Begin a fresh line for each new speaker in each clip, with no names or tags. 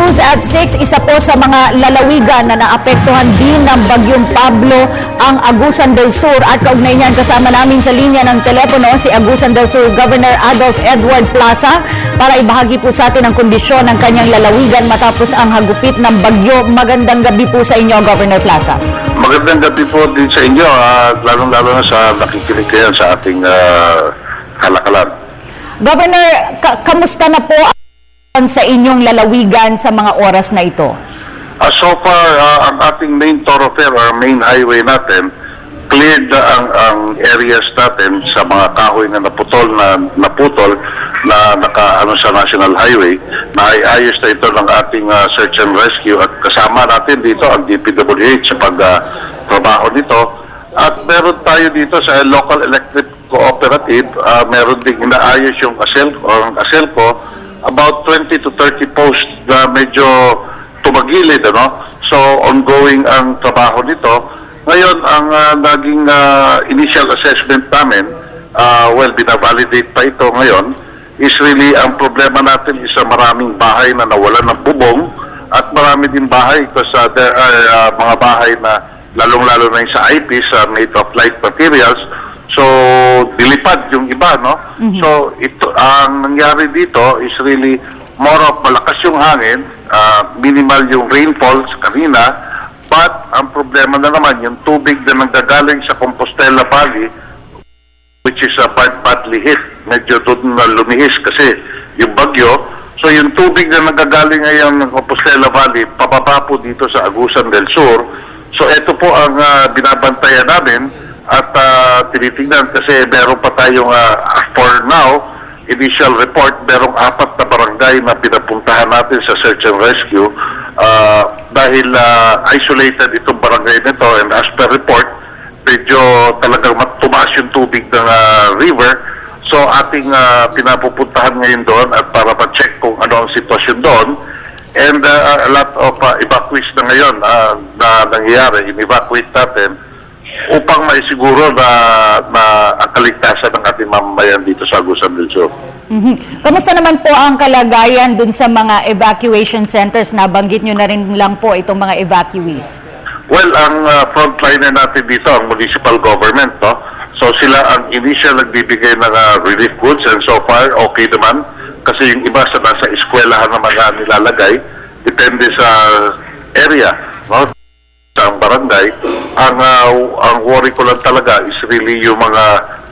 News at 6, isa po sa mga lalawigan na naapektuhan din ng Bagyong Pablo ang Agusan del Sur. At kaugnay niyan, kasama namin sa linya ng telepono si Agusan del Sur Governor Adolf Edward Plaza para ibahagi po sa atin ang kondisyon ng kanyang lalawigan matapos ang hagupit ng bagyo. Magandang gabi po sa inyo, Governor Plaza.
Magandang gabi po din sa inyo, lalong-lalo na sa nakikinig kayo sa ating kalakalan.
Governor, kamusta na po sa inyong lalawigan sa mga oras na ito?
So far, ang ating main thoroughfare or main highway natin, cleared na ang areas natin sa mga kahoy na naputol na nakaano sa National Highway. Naayos na ito ng ating search and rescue at kasama natin dito ang DPWH sa pagtrabaho nito. At meron tayo dito sa local electric cooperative, meron ding inaayos yung ASELCO, about 20 to 30 posts na medyo tumagilid, ano? So, ongoing ang trabaho nito. Ngayon, ang naging initial assessment namin, binavalidate pa ito ngayon, is really ang problema natin is maraming bahay na nawalan ng bubong at marami din bahay because there are mga bahay na lalong-lalo na yung sa IPs made of light materials. So, dilipad yung iba, no? So, ito, ang nangyari dito is really more of malakas yung hangin, minimal yung rainfalls kanina, but ang problema na naman, yung tubig na nanggagaling sa Compostela Valley, which is badly hit, medyo doon na lumihis kasi yung bagyo. So, yung tubig na nanggagaling ngayon ng Compostela Valley, pababa po dito sa Agusan del Sur. So, ito po ang binabantayan namin at tinitingnan kasi meron pa tayong for now, initial report, merong 4 na barangay na pinapuntahan natin sa search and rescue dahil isolated itong barangay nito and as per report, medyo talagang tumaas yung tubig ng river. So ating pinapupuntahan ngayon doon at para ma-check kung ano ang sitwasyon doon. And a lot of evacuees na ngayon na nangyayari, in-evacuate natin upang maisiguro na ang kaligtasan ng ating mamamayan dito sa Agusan del Sur.
Kamusta naman po ang kalagayan dun sa mga evacuation centers? Nabanggit nyo na rin lang po itong mga evacuees.
Well, ang frontliner natin dito, ang municipal government, no? So sila ang initial nagbibigay ng relief goods and so far, okay naman. Kasi yung iba sa nasa eskwelahan naman na nilalagay, depende sa area, no? Sa barangay. Ang worry ko lang talaga is really yung mga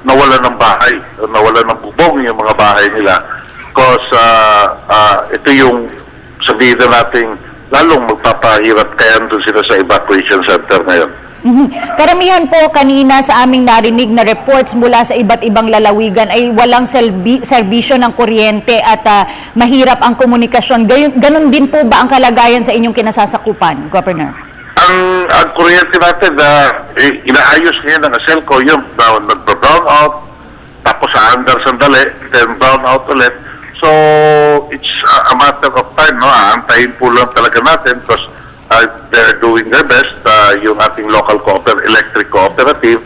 nawalan ng bahay, nawalan ng bubong yung mga bahay nila. Because ito yung sabihin na natin lalong magpapahirap kaya doon sila sa evacuation center ngayon.
Karamihan po kanina sa aming narinig na reports mula sa iba't ibang lalawigan ay walang serbisyo ng kuryente at mahirap ang komunikasyon. Ganon din po ba ang kalagayan sa inyong kinasasakupan, Governor?
Ang kuryente natin inaayos ngayon ng ASELCO yung nag-brown out, tapos aandar sandali, then brown out ulit. So, it's a matter of time, no? Aantayin po lang talaga natin because they're doing their best, yung ating local electric cooperative.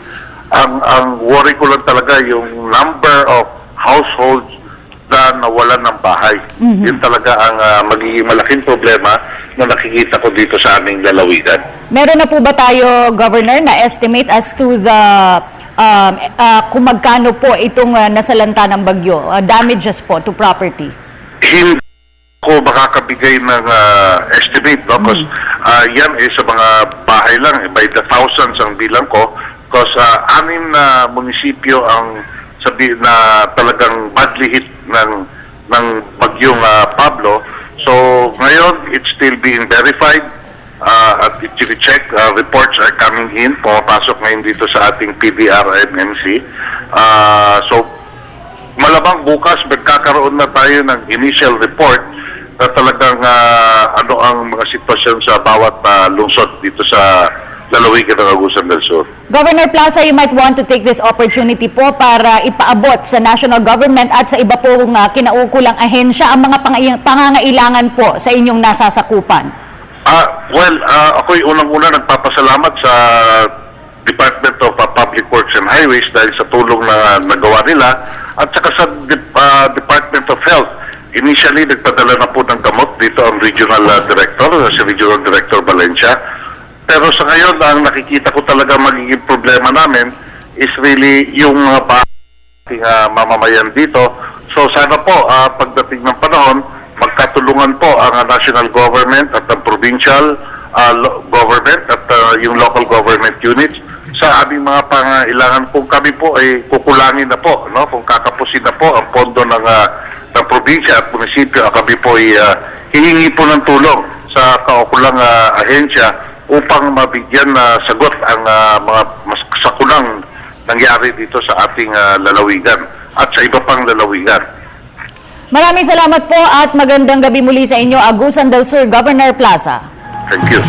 Ang worry ko lang talaga yung number of households na nawalan ng bahay. Yun talaga ang magiging malaking problema na nakikita ko dito sa aming lalawigan.
Meron na po ba tayo, Governor, na estimate as to the kung magkano po itong nasalanta ng bagyo, damages po to property? Hindi
ko makakabigay ng estimate, no? Because yan sa mga bahay lang, by the thousands ang bilang ko. Because 6 na munisipyo ang sabihin na talagang badly hit ng bagyong Pablo. So ngayon, it's still being verified at i-check. Reports are coming in. Pumapasok ngayon dito sa ating PDRMMC. So malamang bukas magkakaroon na tayo ng initial report na talagang ano ang mga sitwasyon sa bawat lungsod dito sa lalawigan ng Agusan del Sur.
Governor Plaza, you might want to take this opportunity po para ipaabot sa national government at sa iba pong kinaukulang ahensya ang mga pangangailangan po sa inyong nasasakupan.
Ako'y unang-una nagpapasalamat sa Department of Public Works and Highways dahil sa tulong na nagawa nila at saka sa Department of Health. Initially, nagpadala na po ng gamot dito ang ating regional director, si Regional Director Valencia. Pero sa ngayon, ang nakikita ko talaga magiging problema namin is really yung ating mamamayan dito. So sana po, pagdating ng panahon, magkatulungan po ang national government at ang provincial government at yung local government units sa aming mga pangailangan. Kung kami po ay kukulangin na po, no? Kung kakapusin na po ang pondo ng probinsya at munisipyo, kami po ay hihingi po ng tulong sa kaukulang ahensya upang mabigyan na sagot ang mga mas sakulang nangyari dito sa ating lalawigan at sa iba pang lalawigan.
Maraming salamat po at magandang gabi muli sa inyo, Agusan del Sur, Governor Plaza.
Thank you.